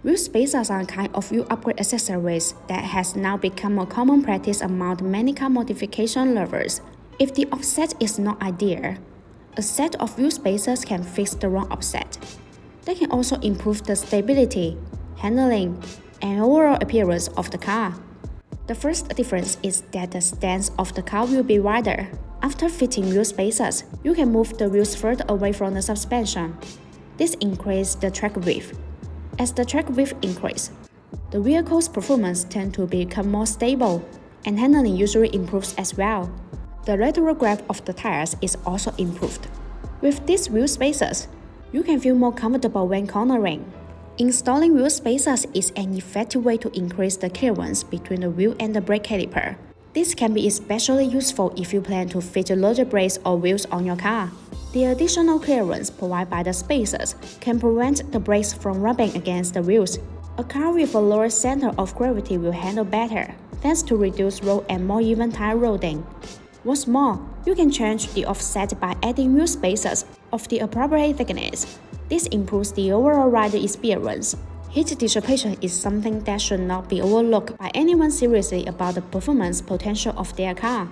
Wheel spacers are a kind of wheel upgrade accessories that has now become a common practice among many car modification lovers. If the offset is not ideal, a set of wheel spacers can fix the wrong offset. They can also improve the stability, handling, and overall appearance of the car. The first difference is that the stance of the car will be wider. After fitting wheel spacers, you can move the wheels further away from the suspension. This increases the track width. As the track width increases, the vehicle's performance tends to become more stable, and handling usually improves as well. The lateral grip of the tires is also improved. With these wheel spacers, you can feel more comfortable when cornering. Installing wheel spacers is an effective way to increase the clearance between the wheel and the brake caliper. This can be especially useful if you plan to fit larger brakes or wheels on your car. The additional clearance provided by the spacers can prevent the brakes from rubbing against the wheels. A car with a lower center of gravity will handle better, thanks to reduced roll and more even tire loading. What's more, you can change the offset by adding wheel spacers of the appropriate thickness. This improves the overall rider experience. Heat dissipation is something that should not be overlooked by anyone seriously about the performance potential of their car.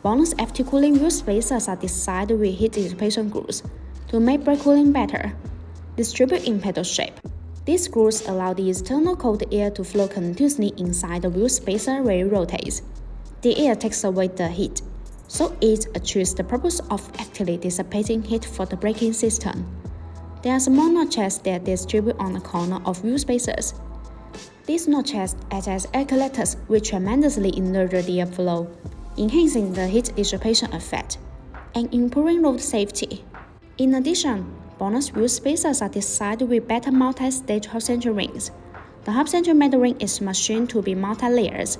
BONOSS FT cooling wheel spacers are designed with heat dissipation grooves to make brake cooling better. Distributed in pedal shape, these grooves allow the external cold air to flow continuously inside the wheel spacer where it rotates. The air takes away the heat, so it achieves the purpose of actively dissipating heat for the braking system. There are small notches that distribute on the corner of wheel spacers. These notches act as air collectors which tremendously enlarge the airflow, enhancing the heat dissipation effect and improving road safety. In addition, BONOSS wheel spacers are designed with better multi-stage hub-centered rings. The hub-centered metal ring is machined to be multi-layers,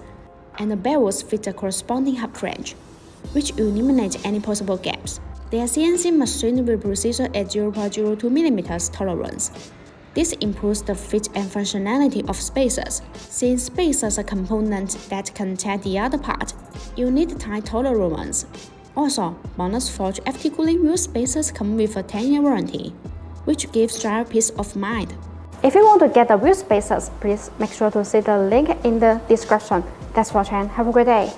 and the bells fit the corresponding hub flange, which eliminates any possible gaps. They are CNC machined with precision at 0.02 mm tolerance. This improves the fit and functionality of spacers. Since spacers are components that contain the other part, you need tight tolerance. Also, BONOSS Forged FT cooling wheel spacers come with a 10-year warranty, which gives driver peace of mind. If you want to get the wheel spacers, please make sure to see the link in the description. Thanks for watching. Have a great day.